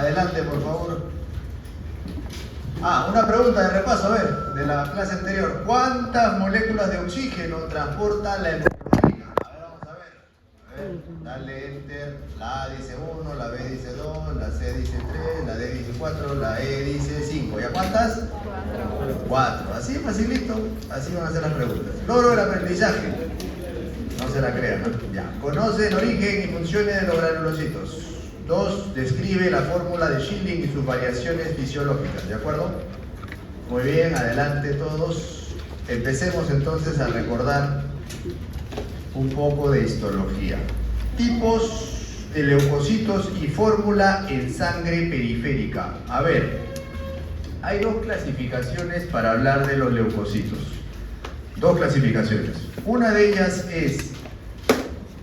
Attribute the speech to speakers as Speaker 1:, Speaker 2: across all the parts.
Speaker 1: Adelante, por favor. Una pregunta de repaso, a ver, de la clase anterior. ¿Cuántas moléculas de oxígeno transporta la hemoglobina? A ver, vamos a ver. A ver, dale enter. La A dice 1, la B dice 2, la C dice 3, la D dice 4, la E dice 5. ¿Ya cuántas? 4. Así facilito, así van a ser las preguntas. Logro del aprendizaje. No se la crean, ¿no? Ya. Conoce el origen y funciones de los granulocitos. 2. Describe la fórmula de Schilling y sus variaciones fisiológicas, ¿de acuerdo? Muy bien, adelante todos. Empecemos entonces a recordar un poco de histología. Tipos de leucocitos y fórmula en sangre periférica. A ver, hay dos clasificaciones para hablar de los leucocitos. Dos clasificaciones. Una de ellas es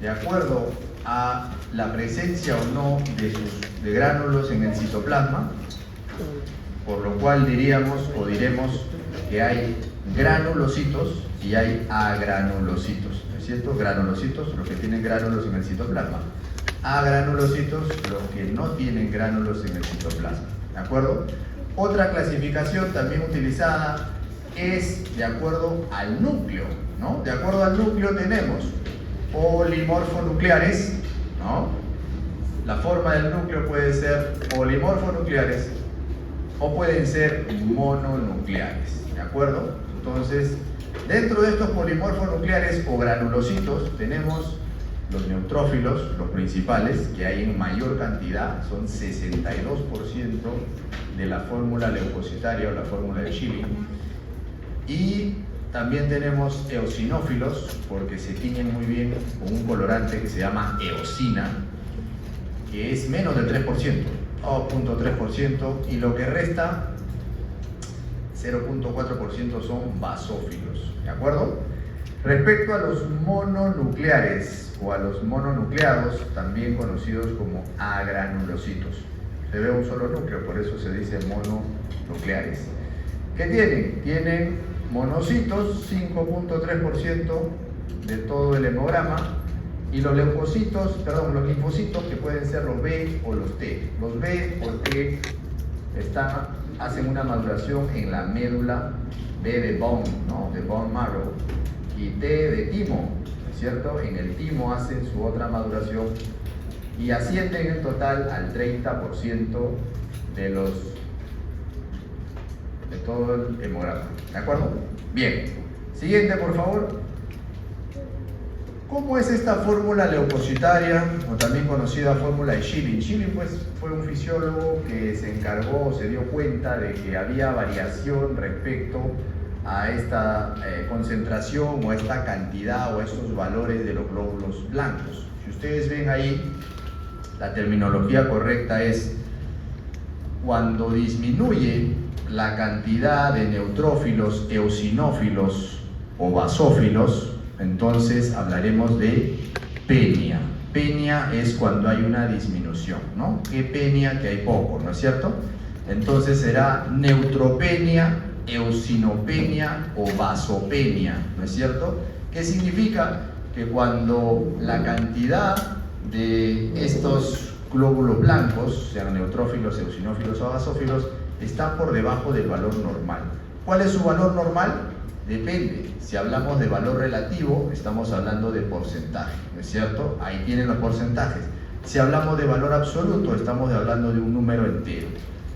Speaker 1: de acuerdo a la presencia o no de gránulos en el citoplasma, por lo cual diríamos o diremos que hay granulocitos y hay agranulocitos, ¿no es cierto? Granulocitos, los que tienen gránulos en el citoplasma. Agranulocitos, los que no tienen gránulos en el citoplasma, ¿de acuerdo? Otra clasificación también utilizada es de acuerdo al núcleo, ¿no? De acuerdo al núcleo tenemos polimorfonucleares, ¿no? La forma del núcleo puede ser polimorfonucleares o pueden ser mononucleares, ¿de acuerdo? Entonces, dentro de estos polimorfonucleares o granulocitos tenemos los neutrófilos, los principales, que hay en mayor cantidad, son 62% de la fórmula leucocitaria o la fórmula de Schilling. Y también tenemos eosinófilos, porque se tiñen muy bien con un colorante que se llama eosina, que es menos del 3%, 2.3%, y lo que resta, 0.4% son basófilos, ¿de acuerdo? Respecto a los mononucleares o a los mononucleados, también conocidos como agranulocitos, se ve un solo núcleo, por eso se dice mononucleares. ¿Qué tienen? Tienen monocitos, 5.3% de todo el hemograma, y los leucocitos, perdón, los linfocitos, que pueden ser los B o los T. Los B o T hacen una maduración en la médula, B de bone, ¿no? De bone marrow, y T de timo, ¿no es cierto? En el timo hacen su otra maduración y ascienden en total al 30% de todo el hemograma, ¿de acuerdo? Bien, siguiente por favor. ¿Cómo es esta fórmula leucocitaria, o también conocida fórmula de Schilling? Schilling pues, fue un fisiólogo que se encargó, se dio cuenta de que había variación respecto a esta concentración o a esta cantidad o a estos valores de los glóbulos blancos. Si ustedes ven ahí, la terminología correcta es cuando disminuye la cantidad de neutrófilos, eosinófilos o basófilos, entonces hablaremos de penia. Penia es cuando hay una disminución, ¿no? ¿Qué penia? Que hay poco, ¿no es cierto? Entonces será neutropenia, eosinopenia o vasopenia, ¿no es cierto? ¿Qué significa? Que cuando la cantidad de estos glóbulos blancos, sean neutrófilos, eosinófilos o basófilos, está por debajo del valor normal. ¿Cuál es su valor normal? Depende. Si hablamos de valor relativo, estamos hablando de porcentaje, ¿no es cierto? Ahí tienen los porcentajes. Si hablamos de valor absoluto, estamos hablando de un número entero.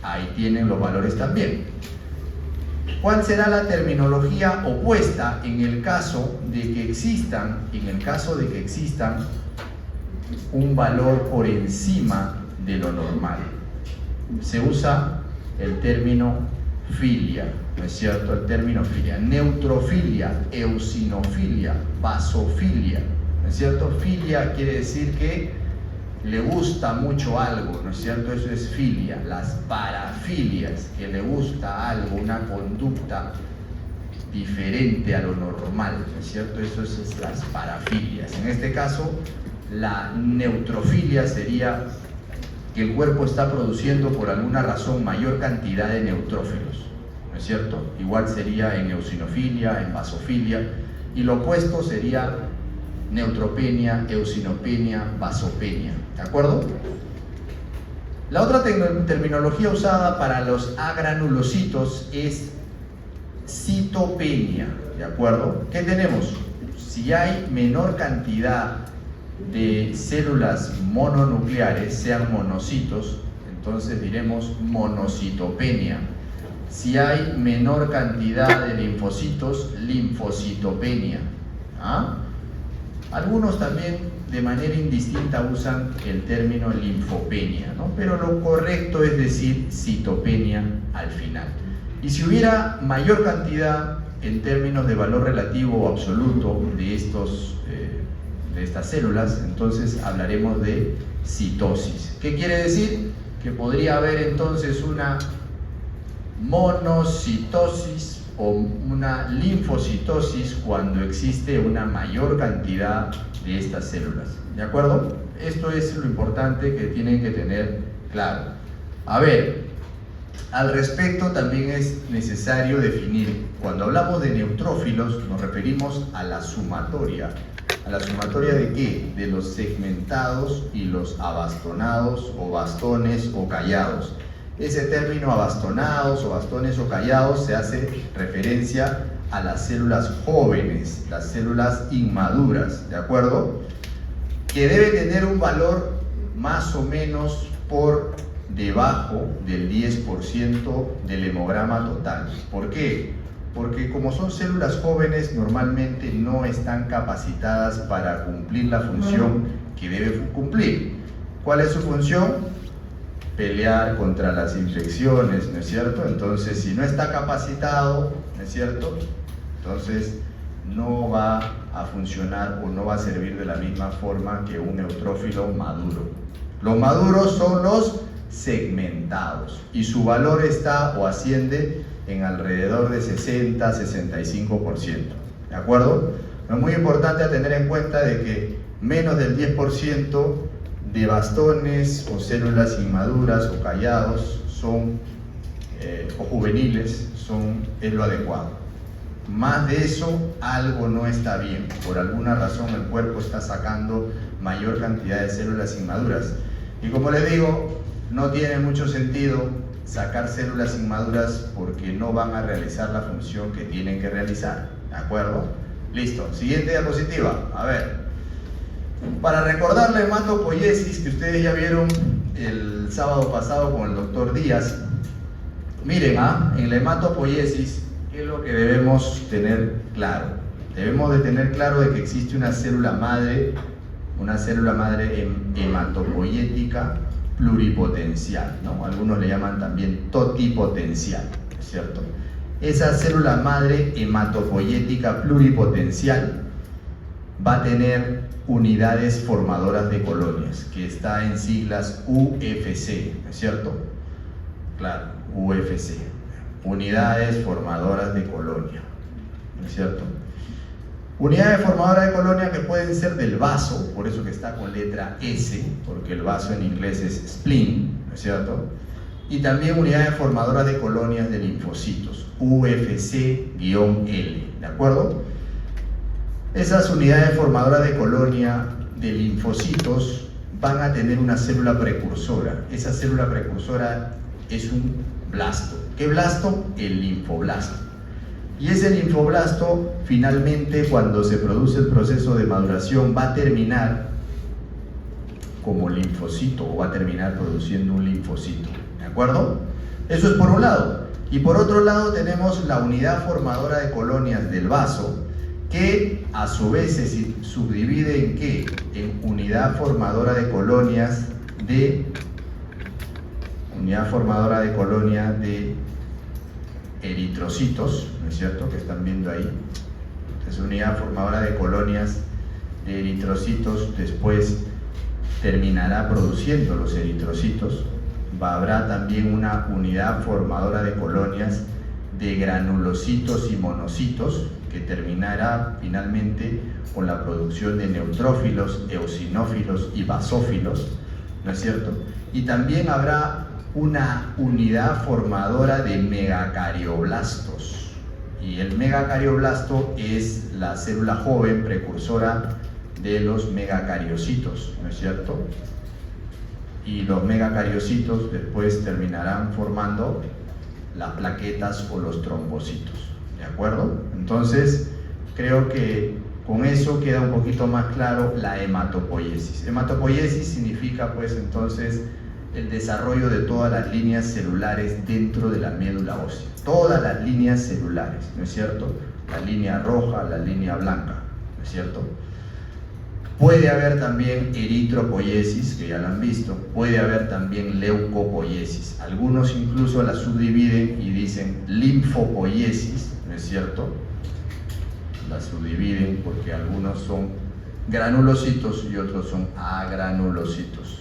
Speaker 1: Ahí tienen los valores también. ¿Cuál será la terminología opuesta en el caso de que existan, un valor por encima de lo normal? Se usa el término filia, ¿no es cierto? El término filia, neutrofilia, eosinofilia, basofilia, ¿no es cierto? Filia quiere decir que le gusta mucho algo, ¿no es cierto? Eso es filia. Las parafilias, que le gusta algo, una conducta diferente a lo normal, ¿no es cierto? Eso es las parafilias. En este caso, la neutrofilia sería que el cuerpo está produciendo por alguna razón mayor cantidad de neutrófilos, ¿no es cierto? Igual sería en eosinofilia, en basofilia, y lo opuesto sería neutropenia, eosinopenia, vasopenia, ¿de acuerdo?
Speaker 2: La otra terminología usada para los agranulocitos es citopenia, ¿de acuerdo? ¿Qué tenemos? Si hay menor cantidad de células mononucleares, sean monocitos, entonces diremos monocitopenia. Si hay menor cantidad de linfocitos, linfocitopenia. ¿Ah? Algunos también de manera indistinta usan el término linfopenia, ¿no? Pero lo correcto es decir citopenia al final. Y si hubiera mayor cantidad en términos de valor relativo o absoluto de estas células, entonces hablaremos de citosis. ¿Qué quiere decir? Que podría haber entonces una monocitosis o una linfocitosis cuando existe una mayor cantidad de estas células. ¿De acuerdo? Esto es lo importante que tienen que tener claro. A ver, al respecto también es necesario definir, cuando hablamos de neutrófilos nos referimos a la sumatoria. ¿A la sumatoria de qué? De los segmentados y los abastonados o bastones o callados. Ese término abastonados o bastones o callados se hace referencia a las células jóvenes, las células inmaduras, ¿de acuerdo? Que debe tener un valor más o menos por debajo del 10% del hemograma total. ¿Por qué? Porque como son células jóvenes, normalmente no están capacitadas para cumplir la función que debe cumplir. ¿Cuál es su función? Pelear contra las infecciones, ¿no es cierto? Entonces, si no está capacitado, ¿no es cierto? Entonces, no va a funcionar o no va a servir de la misma forma que un neutrófilo maduro. Los maduros son los segmentados y su valor está o asciende en alrededor de 60-65%. ¿De acuerdo? Es muy importante tener en cuenta de que menos del 10% de bastones o células inmaduras o callados son, o juveniles es lo adecuado. Más de eso, algo no está bien. Por alguna razón el cuerpo está sacando mayor cantidad de células inmaduras. Y como les digo, no tiene mucho sentido sacar células inmaduras porque no van a realizar la función que tienen que realizar. ¿De acuerdo? Listo. Siguiente diapositiva. A ver. Para recordar la hematopoiesis que ustedes ya vieron el sábado pasado con el doctor Díaz, miren, en la hematopoiesis, ¿qué es lo que debemos tener claro? Debemos de tener claro de que existe una célula madre hematopoiética pluripotencial, ¿no? Algunos le llaman también totipotencial, ¿cierto? Esa célula madre hematopoiética pluripotencial va a tener unidades formadoras de colonias, que está en siglas UFC, ¿no es cierto? Claro, UFC, unidades formadoras de colonia, ¿no es cierto? Unidades formadoras de colonia que pueden ser del vaso, por eso que está con letra S, porque el vaso en inglés es spleen, ¿no es cierto? Y también unidades formadoras de colonias de linfocitos, UFC-L, ¿de acuerdo? Esas unidades formadoras de colonia de linfocitos van a tener una célula precursora. Esa célula precursora es un blasto. ¿Qué blasto? El linfoblasto. Y ese linfoblasto, finalmente, cuando se produce el proceso de maduración, va a terminar como linfocito o va a terminar produciendo un linfocito. ¿De acuerdo? Eso es por un lado. Y por otro lado tenemos la unidad formadora de colonias del vaso, que a su vez se subdivide en ¿qué? En unidad formadora de colonias de eritrocitos, ¿no es cierto? Que están viendo ahí. Es unidad formadora de colonias de eritrocitos, después terminará produciendo los eritrocitos. Habrá también una unidad formadora de colonias de granulocitos y monocitos, que terminará finalmente con la producción de neutrófilos, eosinófilos y basófilos, ¿no es cierto? Y también habrá una unidad formadora de megacarioblastos. Y el megacarioblasto es la célula joven precursora de los megacariocitos, ¿no es cierto? y los megacariocitos después terminarán formando las plaquetas o los trombocitos, ¿de acuerdo? Entonces, creo que con eso queda un poquito más claro la hematopoiesis. Hematopoiesis significa, pues, entonces, el desarrollo de todas las líneas celulares dentro de la médula ósea. Todas las líneas celulares, ¿no es cierto? La línea roja, la línea blanca, ¿no es cierto? Puede haber también eritropoiesis, que ya la han visto. Puede haber también leucopoiesis. Algunos incluso la subdividen y dicen linfopoiesis, ¿no es cierto? La subdividen porque algunos son granulocitos y otros son agranulocitos.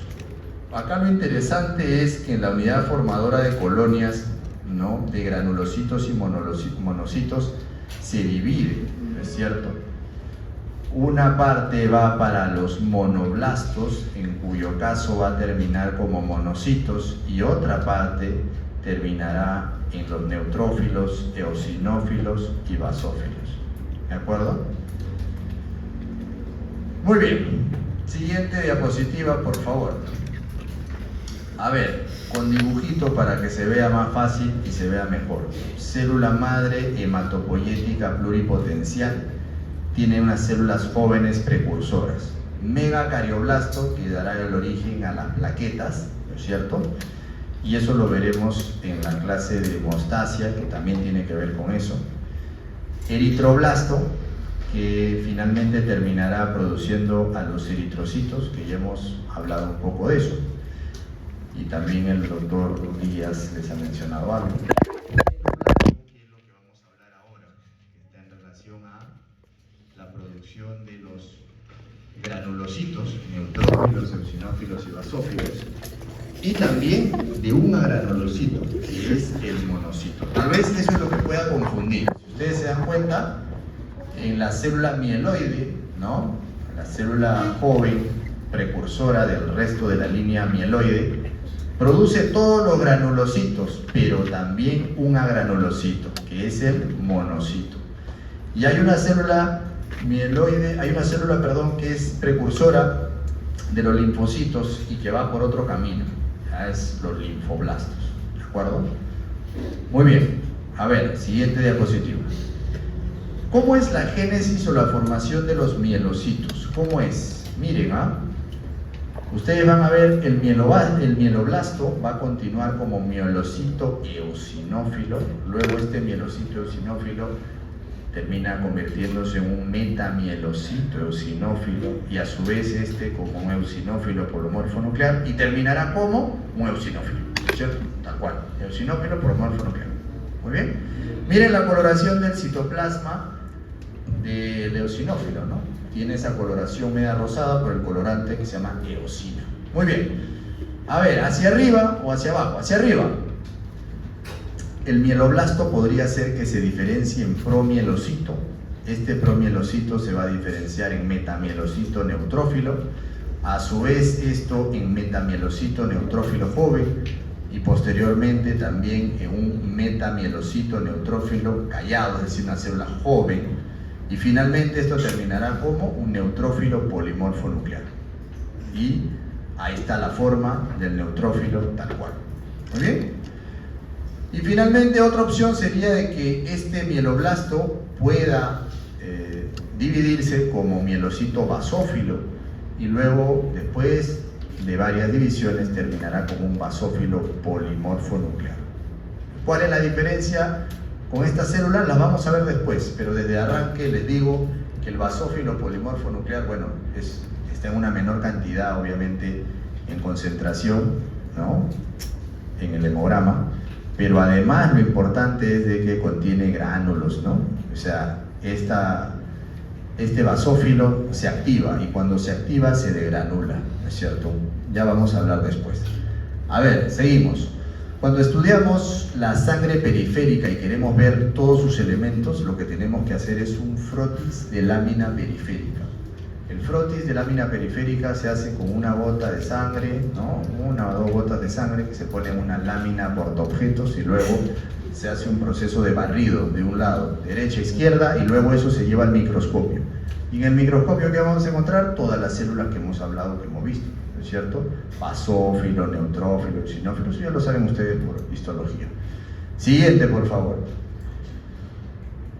Speaker 2: Acá lo interesante es que en la unidad formadora de colonias, ¿no?, de granulocitos y monocitos se divide, ¿no es cierto? Una parte va para los monoblastos, en cuyo caso va a terminar como monocitos, y otra parte terminará en los neutrófilos, eosinófilos y basófilos. ¿De acuerdo? Muy bien. Siguiente diapositiva, por favor. A ver, con dibujito para que se vea más fácil y se vea mejor. Célula madre hematopoyética pluripotencial tiene unas células jóvenes precursoras. Megacardioblasto que dará el origen a las plaquetas, ¿no es cierto? Y eso lo veremos en la clase de hemostasia, que también tiene que ver con eso. Eritroblasto, que finalmente terminará produciendo a los eritrocitos, que ya hemos hablado un poco de eso. Y también el doctor Díaz les ha mencionado algo. Que es lo que vamos a hablar ahora, que está en relación a la producción de los granulocitos, neutrófilos, eosinófilos y basófilos, y también de un agranulocito, que es el monocito. Tal vez eso es lo que pueda confundir. Si ustedes se dan cuenta, en la célula mieloide, ¿no?, la célula joven precursora del resto de la línea mieloide, produce todos los granulocitos, pero también un agranulocito, que es el monocito. Y hay una célula mieloide, que es precursora de los linfocitos y que va por otro camino, ya es los linfoblastos, ¿de acuerdo? Muy bien, a ver, siguiente diapositiva. ¿Cómo es la génesis o la formación de los mielocitos? ¿Cómo es? Miren, ustedes van a ver el mieloblasto va a continuar como mielocito eosinófilo, luego este mielocito eosinófilo termina convirtiéndose en un metamielocito eosinófilo y a su vez este como un eosinófilo polomorfo nuclear y terminará como un eosinófilo, ¿cierto? Tal cual, eosinófilo polomorfo nuclear. Muy bien. Miren la coloración del citoplasma del eosinófilo, ¿no? Tiene esa coloración media rosada por el colorante que se llama eosina. Muy bien. A ver, ¿hacia arriba o hacia abajo? Hacia arriba. El mieloblasto podría ser que se diferencie en promielocito. Este promielocito se va a diferenciar en metamielocito neutrófilo. A su vez, esto en metamielocito neutrófilo joven. Y posteriormente también en un metamielocito neutrófilo callado, es decir, una célula joven. Y finalmente esto terminará como un neutrófilo polimorfo nuclear. Y ahí está la forma del neutrófilo tal cual. ¿Muy bien? Y finalmente otra opción sería de que este mieloblasto pueda dividirse como mielocito basófilo y luego después de varias divisiones terminará como un basófilo polimorfo nuclear. ¿Cuál es la diferencia con estas células? Las vamos a ver después, pero desde arranque les digo que el basófilo polimorfo nuclear, bueno, está en una menor cantidad, obviamente, en concentración, ¿no?, en el hemograma, pero además lo importante es de que contiene gránulos, ¿no? O sea, este basófilo se activa y cuando se activa se degranula, ¿no es cierto? Ya vamos a hablar después. A ver, seguimos. Cuando estudiamos la sangre periférica y queremos ver todos sus elementos, lo que tenemos que hacer es un frotis de lámina periférica. El frotis de lámina periférica se hace con una gota de sangre, ¿no?, una o dos gotas de sangre que se pone en una lámina portaobjetos y luego se hace un proceso de barrido de un lado, derecha a izquierda, y luego eso se lleva al microscopio. Y en el microscopio, ¿qué vamos a encontrar? Todas las células que hemos hablado, que hemos visto. ¿no es cierto? Basófilo, neutrófilo, eosinófilo, eso ya lo saben ustedes por histología. Siguiente, por favor.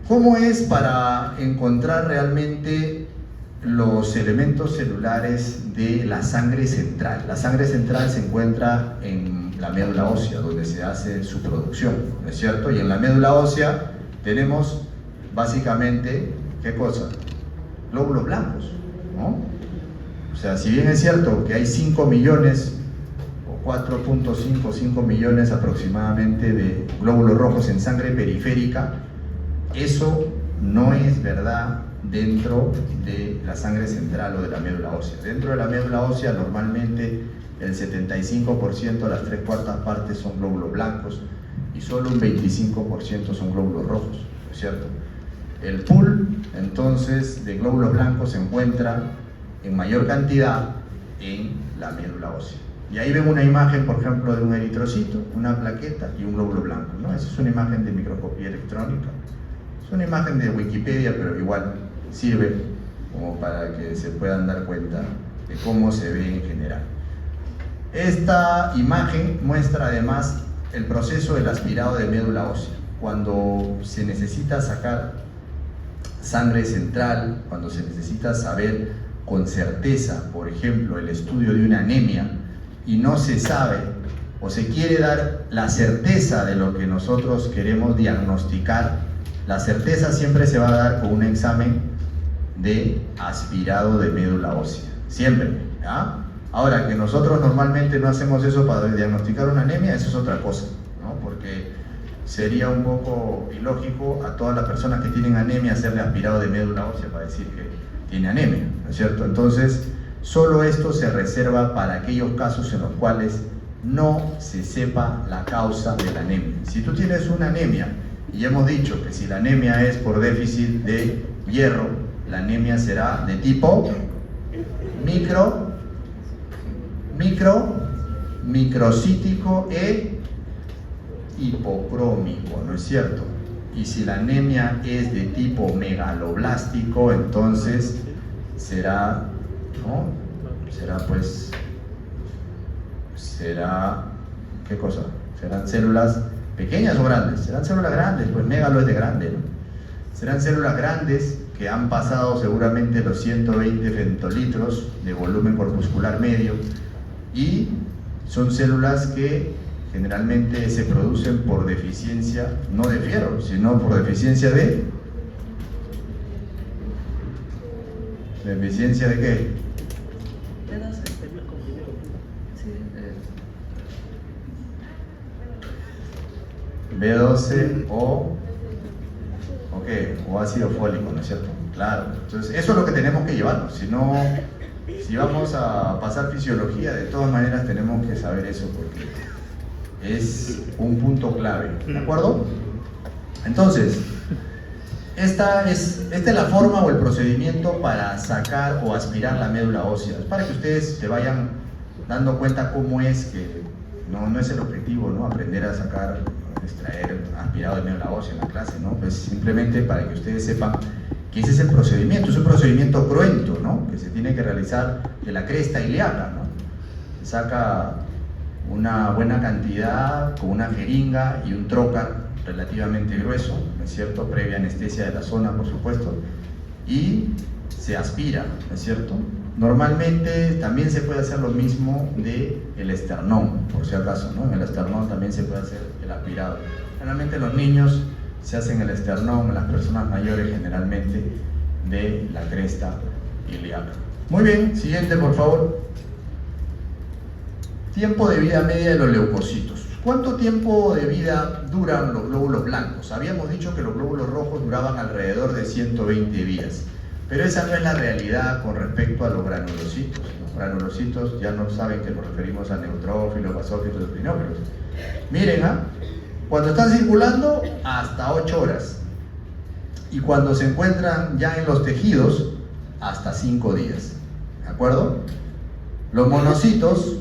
Speaker 2: ¿Cómo es para encontrar realmente los elementos celulares de la sangre central? La sangre central se encuentra en la médula ósea, donde se hace su producción, ¿no es cierto? Y en la médula ósea tenemos básicamente, ¿qué cosa? Glóbulos blancos, ¿no? O sea, si bien es cierto que hay 5 millones o 4.5, 5 millones aproximadamente de glóbulos rojos en sangre periférica, eso no es verdad dentro de la sangre central o de la médula ósea. Dentro de la médula ósea normalmente el 75%, las 3/4 partes son glóbulos blancos y solo un 25% son glóbulos rojos, ¿no es cierto? El pool entonces de glóbulos blancos se encuentra en mayor cantidad en la médula ósea. Y ahí ven una imagen, por ejemplo, de un eritrocito, una plaqueta y un glóbulo blanco, ¿no? Esa es una imagen de microscopía electrónica. Es una imagen de Wikipedia, pero igual sirve como para que se puedan dar cuenta de cómo se ve en general. Esta imagen muestra además el proceso del aspirado de médula ósea. Cuando se necesita sacar sangre central, cuando se necesita saber con certeza, por ejemplo, el estudio de una anemia, y no se sabe o se quiere dar la certeza de lo que nosotros queremos diagnosticar, la certeza siempre se va a dar con un examen de aspirado de médula ósea, siempre, ¿ya? Ahora, que nosotros normalmente no hacemos eso para diagnosticar una anemia, eso es otra cosa, ¿no? Porque sería un poco ilógico a todas las personas que tienen anemia hacerle aspirado de médula ósea para decir que tiene anemia, ¿no es cierto? Entonces, solo esto se reserva para aquellos casos en los cuales no se sepa la causa de la anemia. Si tú tienes una anemia, y hemos dicho que si la anemia es por déficit de hierro, la anemia será de tipo microcítico e hipocrómico, ¿no es cierto? Y si la anemia es de tipo megaloblástico, entonces será, ¿no? Será, ¿qué cosa? ¿Serán células pequeñas o grandes? Serán células grandes, pues megalo es de grande, ¿no? Serán células grandes que han pasado seguramente los 120 femtolitros de volumen corpuscular medio y son células que generalmente se producen por deficiencia, no de fierro, sino por deficiencia de... ¿Deficiencia de qué? B12 o qué, o ácido fólico, ¿no es cierto? Claro, entonces eso es lo que tenemos que llevarnos, si no, si vamos a pasar fisiología, de todas maneras tenemos que saber eso porque es un punto clave, ¿de acuerdo? Entonces, esta es la forma o el procedimiento para sacar o aspirar la médula ósea, es para que ustedes se vayan dando cuenta cómo es que no es el objetivo, ¿no? Aprender a sacar, extraer aspirado de médula ósea en la clase, ¿no? Pues simplemente para que ustedes sepan que ese es el procedimiento, es un procedimiento cruento, ¿no? Que se tiene que realizar de la cresta ilíaca, ¿no? Se saca una buena cantidad con una jeringa y un trocar relativamente grueso, ¿no es cierto? Previa anestesia de la zona, por supuesto, y se aspira, ¿no es cierto? Normalmente también se puede hacer lo mismo del esternón, por si acaso, ¿no? En el esternón también se puede hacer el aspirado. Generalmente los niños se hacen el esternón, las personas mayores generalmente de la cresta ilíaca. Muy bien, siguiente por favor. Tiempo de vida media de los leucocitos. ¿Cuánto tiempo de vida duran los glóbulos blancos? Habíamos dicho que los glóbulos rojos duraban alrededor de 120 días. Pero esa no es la realidad con respecto a los granulocitos. Los granulocitos ya no saben que nos referimos a neutrófilos, basófilos, espinófilos. Miren, cuando están circulando, hasta 8 horas. Y cuando se encuentran ya en los tejidos, hasta 5 días. ¿De acuerdo? Los monocitos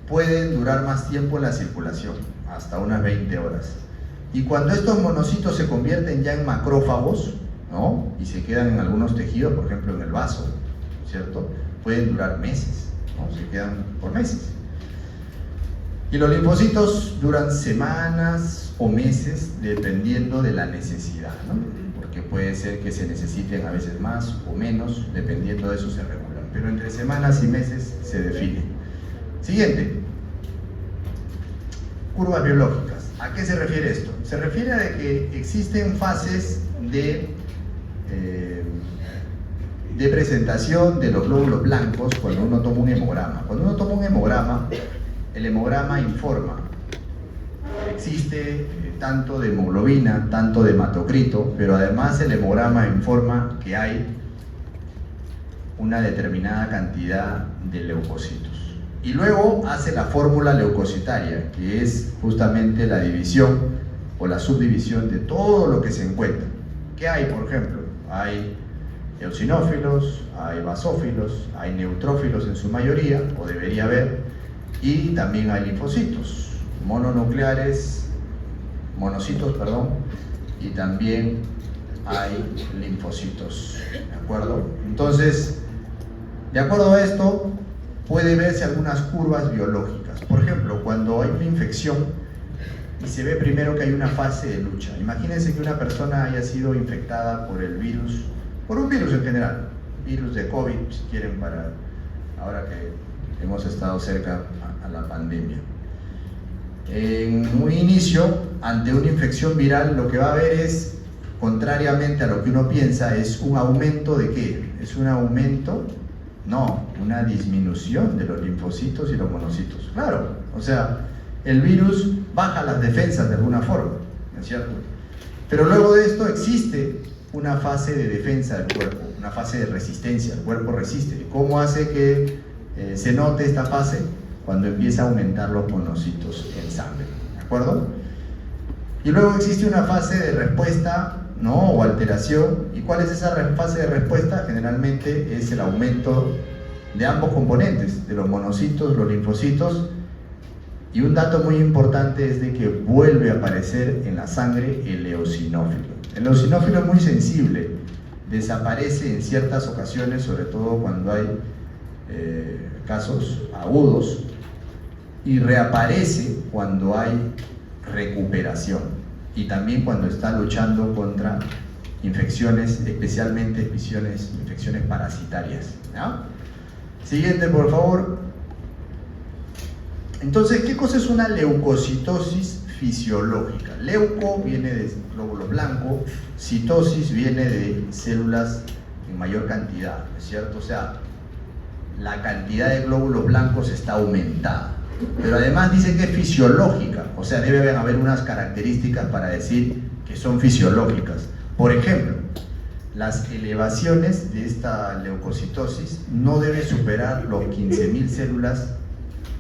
Speaker 2: pueden durar más tiempo en la circulación, hasta unas 20 horas. Y cuando estos monocitos se convierten ya en macrófagos, ¿no? Y se quedan en algunos tejidos, por ejemplo en el vaso, ¿cierto? Pueden durar meses, ¿no? Se quedan por meses. Y los linfocitos duran semanas o meses dependiendo de la necesidad, ¿no? Porque puede ser que se necesiten a veces más o menos, dependiendo de eso se regulan. Pero entre semanas y meses se define. Siguiente. Curvas biológicas. ¿A qué se refiere esto? Se refiere a que existen fases de presentación de los glóbulos blancos cuando uno toma un hemograma. Cuando uno toma un hemograma, el hemograma informa. Existe tanto de hemoglobina, tanto de hematocrito, pero además el hemograma informa que hay una determinada cantidad de leucocitos. Y luego hace la fórmula leucocitaria, que es justamente la división o la subdivisión de todo lo que se encuentra. ¿Qué hay, por ejemplo? Hay eosinófilos, hay basófilos, hay neutrófilos en su mayoría, o debería haber, y también hay linfocitos, monocitos, y también hay linfocitos, ¿de acuerdo? Entonces, de acuerdo a esto, puede verse algunas curvas biológicas. Por ejemplo, cuando hay una infección y se ve primero que hay una fase de lucha. Imagínense que una persona haya sido infectada por el virus, por un virus en general, virus de COVID, si quieren, para ahora que hemos estado cerca a la pandemia. En un inicio, ante una infección viral, lo que va a haber es, contrariamente a lo que uno piensa, es un aumento de ¿qué? ¿Es un aumento? No, una disminución de los linfocitos y los monocitos. Claro, o sea, el virus baja las defensas de alguna forma, ¿no es cierto? Pero luego de esto existe una fase de defensa del cuerpo, una fase de resistencia, el cuerpo resiste. ¿Cómo hace que se note esta fase? Cuando empieza a aumentar los monocitos en sangre, ¿de acuerdo? Y luego existe una fase de respuesta, ¿no? O alteración. ¿Y cuál es esa fase de respuesta? Generalmente es el aumento de ambos componentes, de los monocitos, los linfocitos. Y un dato muy importante es de que vuelve a aparecer en la sangre el eosinófilo. El eosinófilo es muy sensible, desaparece en ciertas ocasiones, sobre todo cuando hay casos agudos, y reaparece cuando hay recuperación y también cuando está luchando contra infecciones, especialmente infecciones parasitarias, ¿no? Siguiente, por favor. Entonces, ¿qué cosa es una leucocitosis fisiológica? Leuco viene de glóbulo blanco, citosis viene de células en mayor cantidad, ¿es cierto? O sea, la cantidad de glóbulos blancos está aumentada. Pero además dice que es fisiológica, o sea, debe haber unas características para decir que son fisiológicas. Por ejemplo, las elevaciones de esta leucocitosis no deben superar los 15.000 células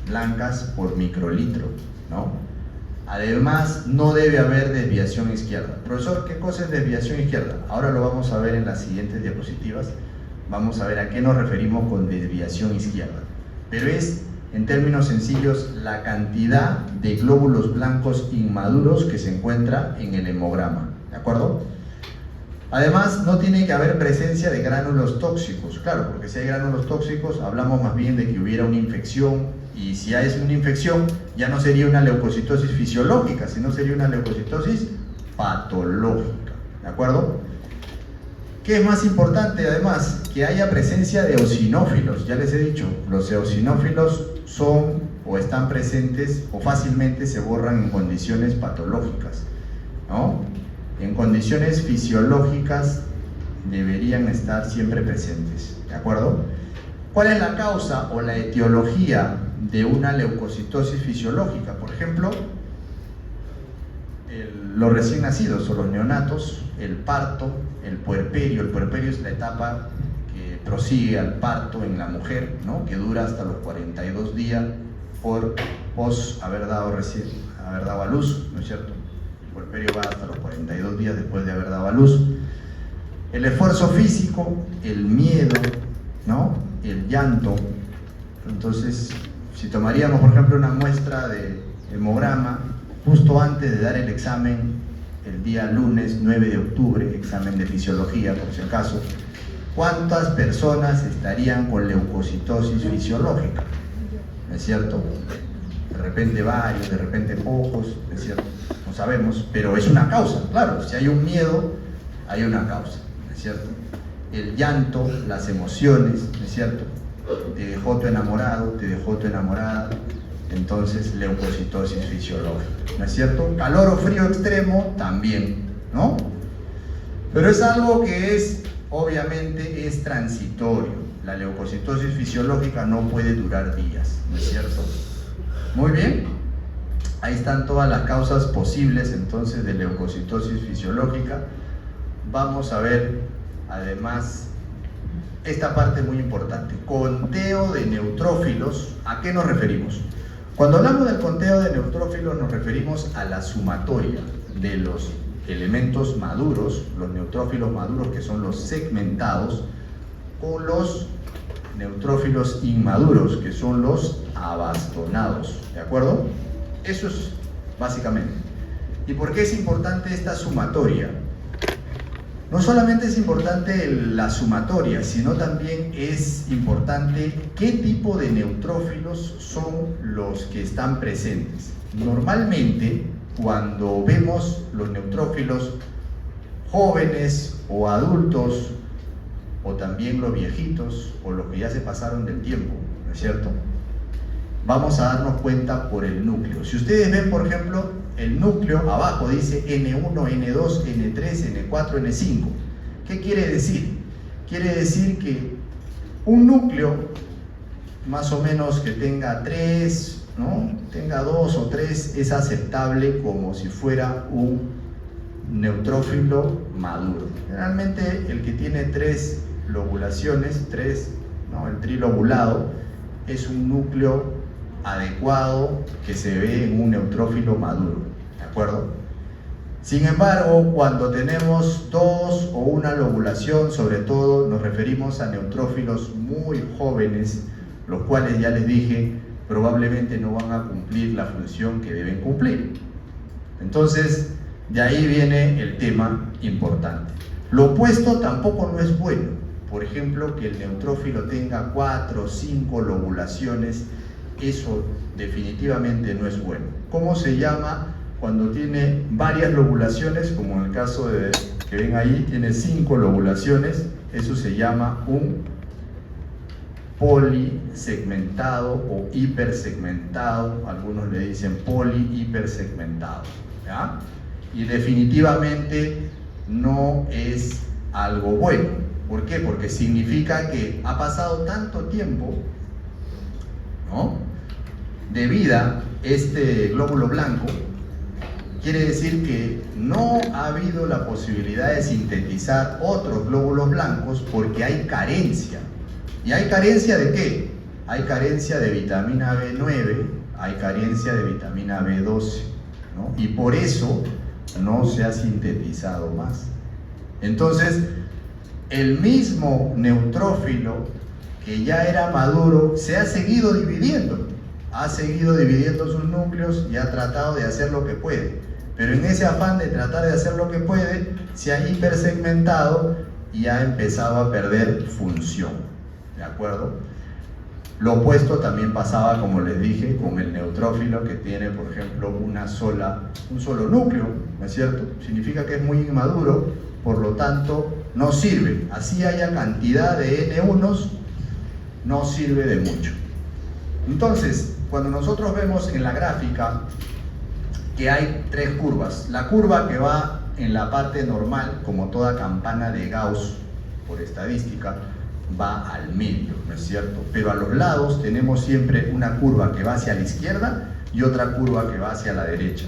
Speaker 2: blancas por microlitro, ¿no? Además, no debe haber desviación izquierda. Profesor, ¿qué cosa es desviación izquierda? Ahora lo vamos a ver en las siguientes diapositivas. Vamos a ver a qué nos referimos con desviación izquierda. Pero es, en términos sencillos, la cantidad de glóbulos blancos inmaduros que se encuentra en el hemograma, ¿de acuerdo? Además, no tiene que haber presencia de gránulos tóxicos, claro, porque si hay gránulos tóxicos, hablamos más bien de que hubiera una infección, y si es una infección, ya no sería una leucocitosis fisiológica, sino sería una leucocitosis patológica, ¿de acuerdo? ¿Qué es más importante además? Que haya presencia de eosinófilos. Ya les he dicho, los eosinófilos son o están presentes o fácilmente se borran en condiciones patológicas, ¿no? En condiciones fisiológicas deberían estar siempre presentes, ¿de acuerdo? ¿Cuál es la causa o la etiología de una leucocitosis fisiológica? Por ejemplo, los recién nacidos o los neonatos, el parto, el puerperio. El puerperio es la etapa que prosigue al parto en la mujer, ¿no? Que dura hasta los 42 días pos haber dado a luz, ¿no es cierto? El puerperio va hasta los 42 días después de haber dado a luz. El esfuerzo físico, el miedo, ¿no? El llanto. Entonces, si tomaríamos, por ejemplo, una muestra de hemograma justo antes de dar el examen, el día lunes 9 de octubre, examen de fisiología, por si acaso, ¿cuántas personas estarían con leucocitosis fisiológica? ¿No es cierto? De repente varios, de repente pocos, ¿no es cierto? No sabemos, pero es una causa, claro. Si hay un miedo, hay una causa, ¿no es cierto? El llanto, las emociones, ¿no es cierto? Te dejó tu enamorado, te dejó tu enamorada, entonces leucocitosis fisiológica, ¿no es cierto? Calor o frío extremo, también, ¿no? Pero es algo que es, obviamente, es transitorio. La leucocitosis fisiológica no puede durar días, ¿no es cierto? Muy bien, ahí están todas las causas posibles entonces de leucocitosis fisiológica. Vamos a ver además esta parte muy importante, conteo de neutrófilos. ¿A qué nos referimos? Cuando hablamos del conteo de neutrófilos nos referimos a la sumatoria de los elementos maduros, los neutrófilos maduros que son los segmentados, con los neutrófilos inmaduros que son los abastonados, ¿de acuerdo? Eso es básicamente. ¿Y por qué es importante esta sumatoria? No solamente es importante la sumatoria, sino también es importante qué tipo de neutrófilos son los que están presentes. Normalmente, cuando vemos los neutrófilos jóvenes o adultos, o también los viejitos, o los que ya se pasaron del tiempo, ¿no es cierto? Vamos a darnos cuenta por el núcleo. Si ustedes ven, por ejemplo, el núcleo abajo dice N1, N2, N3, N4, N5. ¿Qué quiere decir? Quiere decir que un núcleo, más o menos que tenga 3, ¿no? Tenga 2 o 3, es aceptable como si fuera un neutrófilo maduro. Generalmente el que tiene 3 lobulaciones, 3, ¿no? El trilobulado, es un núcleo adecuado que se ve en un neutrófilo maduro, ¿de acuerdo? Sin embargo, cuando tenemos 2 o una lobulación, sobre todo nos referimos a neutrófilos muy jóvenes, los cuales ya les dije, probablemente no van a cumplir la función que deben cumplir. Entonces, de ahí viene el tema importante. Lo opuesto tampoco no es bueno. Por ejemplo, que el neutrófilo tenga 4 o 5 lobulaciones, eso definitivamente no es bueno. ¿Cómo se llama cuando tiene varias lobulaciones? Como en el caso de que ven ahí, tiene 5 lobulaciones. Eso se llama un polisegmentado o hipersegmentado. Algunos le dicen poli-hipersegmentado, ¿ya? Y definitivamente no es algo bueno. ¿Por qué? Porque significa que ha pasado tanto tiempo, ¿no?, de vida este glóbulo blanco. Quiere decir que no ha habido la posibilidad de sintetizar otros glóbulos blancos porque hay carencia. ¿Y hay carencia de qué? Hay carencia de vitamina B9, hay carencia de vitamina B12, ¿no? Y por eso no se ha sintetizado más. Entonces, el mismo neutrófilo que ya era maduro se ha seguido dividiendo sus núcleos y ha tratado de hacer lo que puede, pero en ese afán de tratar de hacer lo que puede se ha hipersegmentado y ha empezado a perder función, ¿de acuerdo? Lo opuesto también pasaba, como les dije, con el neutrófilo que tiene, por ejemplo, un solo núcleo, ¿no es cierto? Significa que es muy inmaduro, por lo tanto no sirve. Así haya cantidad de N1s, no sirve de mucho. Entonces, cuando nosotros vemos en la gráfica que hay 3 curvas, la curva que va en la parte normal, como toda campana de Gauss, por estadística, va al medio, ¿no es cierto? Pero a los lados tenemos siempre una curva que va hacia la izquierda y otra curva que va hacia la derecha.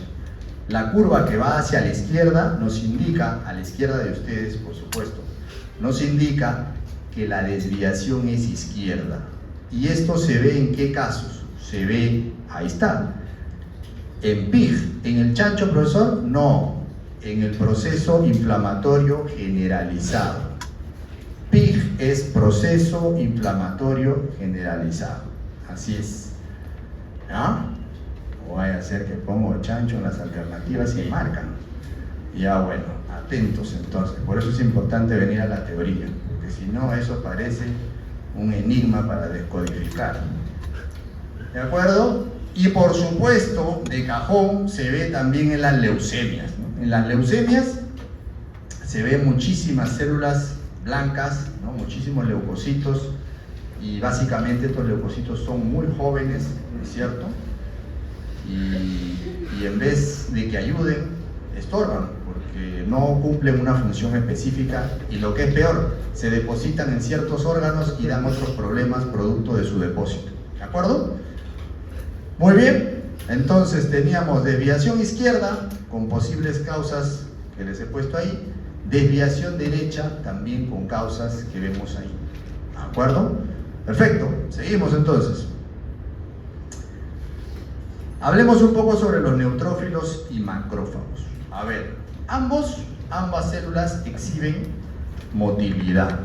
Speaker 2: La curva que va hacia la izquierda nos indica, a la izquierda de ustedes, por supuesto, nos indica que la desviación es izquierda. ¿Y esto se ve en qué casos? Se ve, ahí está, en PIG. ¿En el chancho, profesor? No, en el proceso inflamatorio generalizado. PIG es proceso inflamatorio generalizado. Así es. ¿Ah? O vaya a ser que pongo chancho en las alternativas y marcan. Ya bueno, atentos entonces. Por eso es importante venir a la teoría, porque porque si no eso parece un enigma para descodificar. ¿De acuerdo? Y por supuesto, de cajón, se ve también en las leucemias, ¿no? En las leucemias se ven muchísimas células blancas, ¿no? Muchísimos leucocitos, y básicamente estos leucocitos son muy jóvenes, ¿no es cierto? Y en vez de que ayuden, estorban, porque no cumplen una función específica, y lo que es peor, se depositan en ciertos órganos y dan otros problemas producto de su depósito. ¿De acuerdo? Muy bien, entonces teníamos desviación izquierda con posibles causas que les he puesto ahí, desviación derecha también con causas que vemos ahí. ¿De acuerdo? Perfecto, seguimos entonces. Hablemos un poco sobre los neutrófilos y macrófagos. A ver, ambas células exhiben motilidad.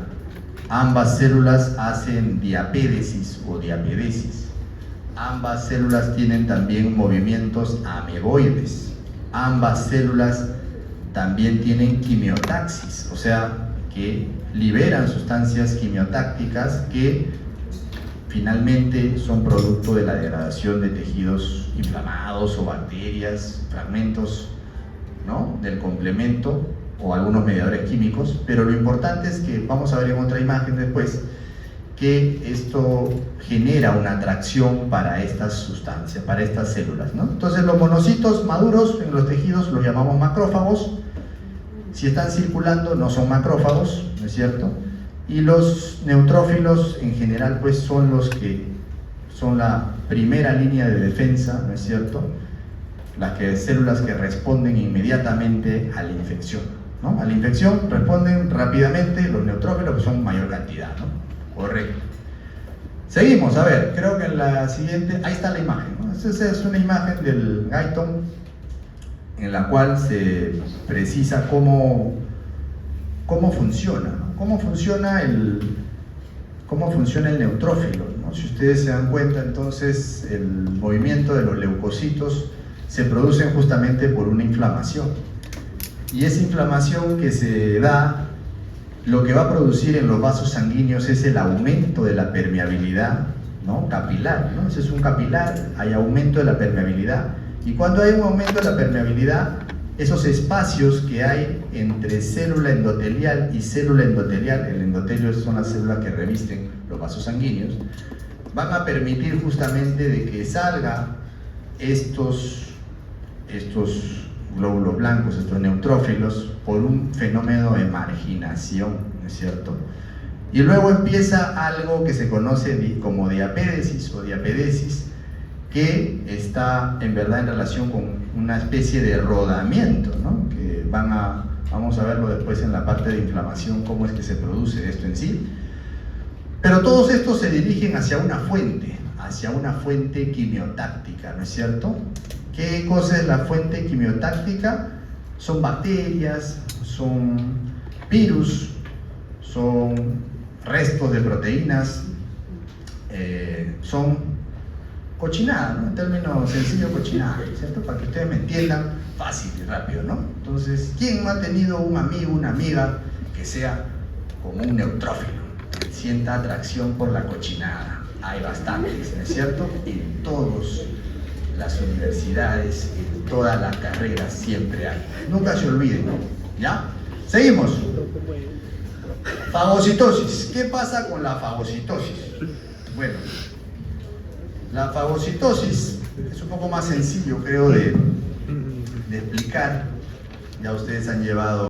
Speaker 2: Ambas células hacen diapédesis o diapedesis. Ambas células tienen también movimientos ameboides. Ambas células también tienen quimiotaxis, o sea, que liberan sustancias quimiotácticas que finalmente son producto de la degradación de tejidos inflamados o bacterias, fragmentos, ¿no?, del complemento o algunos mediadores químicos. Pero lo importante es que, vamos a ver en otra imagen después, que esto genera una atracción para estas sustancias, para estas células, ¿no? Entonces los monocitos maduros en los tejidos los llamamos macrófagos. Si están circulando no son macrófagos, ¿no es cierto? Y los neutrófilos en general pues son los que son la primera línea de defensa, ¿no es cierto? Células que responden inmediatamente a la infección, ¿no? A la infección responden rápidamente los neutrófilos, que son mayor cantidad, ¿no? Correcto. Seguimos, a ver, creo que en la siguiente, ahí está la imagen, ¿no? Esta es una imagen del Guyton en la cual se precisa cómo funciona, ¿no? Cómo funciona el neutrófilo, ¿no? Si ustedes se dan cuenta, entonces el movimiento de los leucocitos se produce justamente por una inflamación, y esa inflamación que se da, lo que va a producir en los vasos sanguíneos es el aumento de la permeabilidad, ¿no?, capilar, ¿no? Ese es un capilar, hay aumento de la permeabilidad, y cuando hay un aumento de la permeabilidad, esos espacios que hay entre célula endotelial y célula endotelial, el endotelio son las células que revisten los vasos sanguíneos, van a permitir justamente de que salga estos glóbulos blancos, estos neutrófilos, por un fenómeno de marginación, ¿no es cierto? Y luego empieza algo que se conoce como diapédesis o diapedesis, que está en verdad en relación con una especie de rodamiento, ¿no? Que vamos a verlo después en la parte de inflamación, cómo es que se produce esto en sí. Pero todos estos se dirigen hacia una fuente quimiotáctica, ¿no es cierto? ¿Qué cosa es la fuente quimiotáctica? Son bacterias, son virus, son restos de proteínas, son cochinada, ¿no? En términos sencillos, cochinada, ¿cierto? Para que ustedes me entiendan fácil y rápido, ¿no? Entonces, ¿quién no ha tenido un amigo, una amiga que sea como un neutrófilo, que sienta atracción por la cochinada? Hay bastantes, ¿no es cierto? En todas las universidades, en todas las carreras siempre hay. Nunca se olviden, ¿no? ¿Ya? Seguimos. Fagocitosis. ¿Qué pasa con la fagocitosis? Bueno, la fagocitosis es un poco más sencillo, creo, de explicar. Ya ustedes han llevado